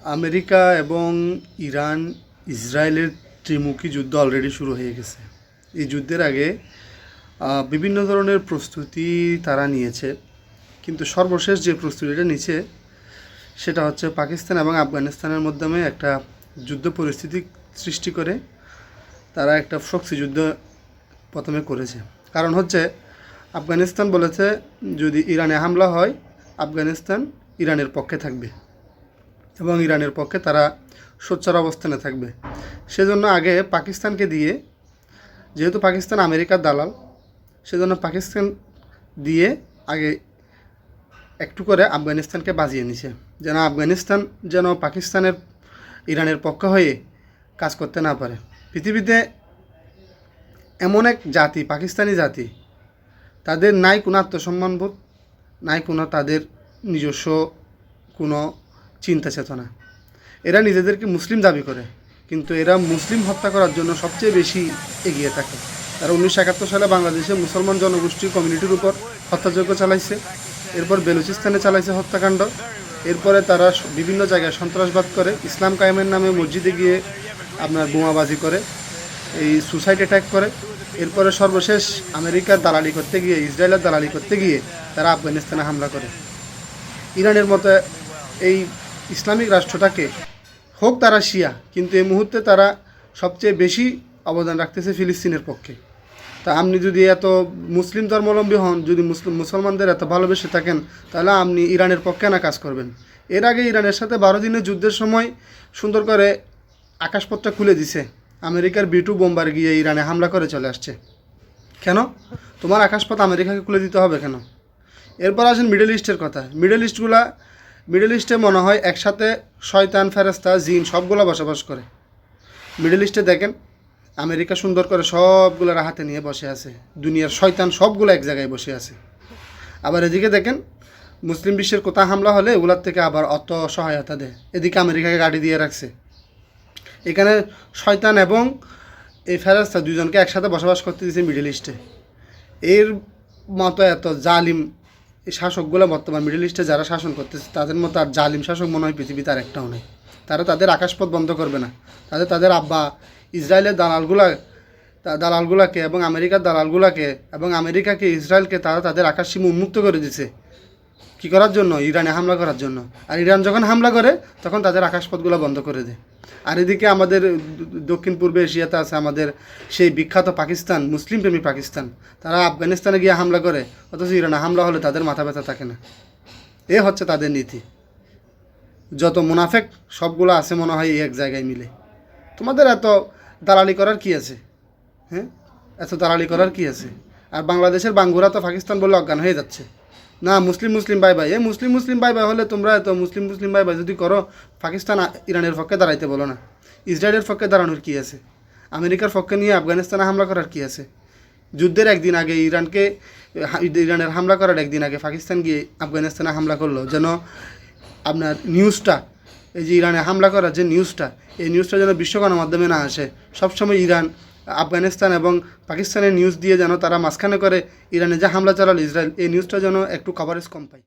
America এবং Iran ইসরায়েলের ত্রিমুখী যুদ্ধ অলরেডি শুরু হয়ে গেছে। এই যুদ্ধের আগে বিভিন্ন ধরনের প্রস্তুতি তারা নিয়েছে, কিন্তু সর্বশেষ যে প্রস্তুতিটা নিচ্ছে সেটা হচ্ছে পাকিস্তান এবং আফগানিস্তানের মাধ্যমে একটা যুদ্ধ পরিস্থিতি সৃষ্টি করে তারা একটা প্রক্সি যুদ্ধ প্রথমে করেছে। কারণ হচ্ছে আফগানিস্তান বলেছে যদি ইরানে হামলা হয় আফগানিস্তান ইরানের পক্ষে থাকবে এবং ইরানের পক্ষে তারা সোচ্চার অবস্থানে থাকবে। সেজন্য আগে পাকিস্তানকে দিয়ে, যেহেতু পাকিস্তান আমেরিকার দালাল, সেজন্য পাকিস্তান দিয়ে আগে একটু করে আফগানিস্তানকে বাজিয়ে নিছে, যেন আফগানিস্তান যেন পাকিস্তানের ইরানের পক্ষ হয়ে কাজ করতে না পারে। পৃথিবীতে এমন এক জাতি, পাকিস্তানি জাতি, তাদের নাই কোনো আত্মসম্মানবোধ, নাই কোনো তাদের নিজস্ব কোনো চিন্তা চেতনা। এরা নিজেদেরকে মুসলিম দাবি করে, কিন্তু এরা মুসলিম হত্যা করার জন্য সবচেয়ে বেশি এগিয়ে থাকে। তারা 1971 সালে বাংলাদেশে মুসলমান জনগোষ্ঠীর কমিউনিটির উপর হত্যাযজ্ঞ চালাইছে, এরপর বেলুচিস্তানে চালাইছে হত্যাকাণ্ড, এরপরে তারা বিভিন্ন জায়গায় সন্ত্রাসবাদ করে, ইসলাম কায়েমের নামে মসজিদে গিয়ে আপনার বোমাবাজি করে, এই সুসাইড অ্যাটাক করে, এরপরে সর্বশেষ আমেরিকার দালালি করতে গিয়ে, ইসরায়েলের দালালি করতে গিয়ে তারা আফগানিস্তানে হামলা করে। ইরানের মতো এই ইসলামিক রাষ্ট্রটাকে, হোক তারা শিয়া, কিন্তু এই মুহূর্তে তারা সবচেয়ে বেশি অবদান রাখতেছে ফিলিস্তিনের পক্ষে। তা আপনি যদি এত মুসলিম ধর্মাবলম্বী হন, যদি মুসলমানদের এত ভালোবেসে থাকেন, তাহলে আপনি ইরানের পক্ষে না কাজ করবেন। এর আগে ইরানের সাথে 12 দিনের যুদ্ধের সময় সুন্দর করে আকাশপথটা খুলে দিছে, আমেরিকার B-2 বোম্বার গিয়ে ইরানে হামলা করে চলে আসছে। কেন তোমার আকাশপথ আমেরিকাকে খুলে দিতে হবে কেন? এরপর আসেন মিডল ইস্টের কথা। মিডল ইস্টে মনে হয় একসাথে শয়তান, ফেরেস্তা, জিন সবগুলো বসবাস করে। মিডল ইস্টে দেখেন আমেরিকা সুন্দর করে সবগুলোর হাতে নিয়ে বসে আছে, দুনিয়ার শয়তান সবগুলো এক জায়গায় বসে আছে। আবার এদিকে দেখেন মুসলিম বিশ্বের কোথাও হামলা হলে এগুলার থেকে আবার অত সহায়তা দেয়, এদিকে আমেরিকাকে গাড়ি দিয়ে রাখছে। এখানে শয়তান এবং এই ফেরেস্তা দুজনকে একসাথে বসবাস করতে দিয়েছে মিডল ইস্টে। এর মতো এত জালিম এই শাসকগুলো বর্তমান মিডল ইস্টে যারা শাসন করতেছে, তাদের মতো আর জালিম শাসক মনে হয় পৃথিবীতে আর একটাও নেই। তারা তাদের আকাশপথ বন্ধ করবে না, তাদের আব্বা ইসরায়েলের দালালগুলাকে এবং আমেরিকার দালালগুলাকে এবং আমেরিকাকে, ইসরায়েলকে তারা তাদের আকাশ সীমা উন্মুক্ত করে দিছে। কী করার জন্য? ইরানে হামলা করার জন্য। আর ইরান যখন হামলা করে তখন তাদের আকাশপথগুলো বন্ধ করে দেয়। আর এদিকে আমাদের দক্ষিণ পূর্বে এশিয়াতে আছে আমাদের সেই বিখ্যাত পাকিস্তান, মুসলিমপ্রেমী পাকিস্তান, তারা আফগানিস্তানে গিয়ে হামলা করে, অথচ ইরানে হামলা হলে তাদের মাথা ব্যথা থাকে না। এ হচ্ছে তাদের নীতি। যত মুনাফেক সবগুলো আছে মনে হয় এক জায়গায় মিলে। তোমাদের এত দালালি করার কি আছে? হ্যাঁ, এত দালালি করার কি আছে? আর বাংলাদেশের বাঙ্গুরা তো পাকিস্তান বলে অজ্ঞান হয়ে যাচ্ছে। না, মুসলিম বাই বাই, মুসলিম বাই বাই হলে তোমরা এত মুসলিম বাই বাই যদি করো, পাকিস্তান ইরানের পক্ষে দাঁড়াইতে বলো না। ইসরায়েলের পক্ষে দাঁড়ানোর কি আছে? আমেরিকার পক্ষে নিয়ে আফগানিস্তানে হামলা করার কি আছে? যুদ্ধের একদিন আগে ইরানের হামলা করার একদিন আগে পাকিস্তান গিয়ে আফগানিস্তানে হামলা করলো, যেন আপনার নিউজটা, এই যে ইরানে হামলা করার যে নিউজটা, এই নিউজটা যেন বিশ্ব গণমাধ্যমে না আসে। সবসময় ইরান, আফগানিস্তান এবং পাকিস্তানের নিউজ দিয়ে যেন তারা মাঝখানে করে ইরানে যে হামলা চালালো ইসরায়েল, এই নিউজটা যেন একটু কভারেজ কম পায়।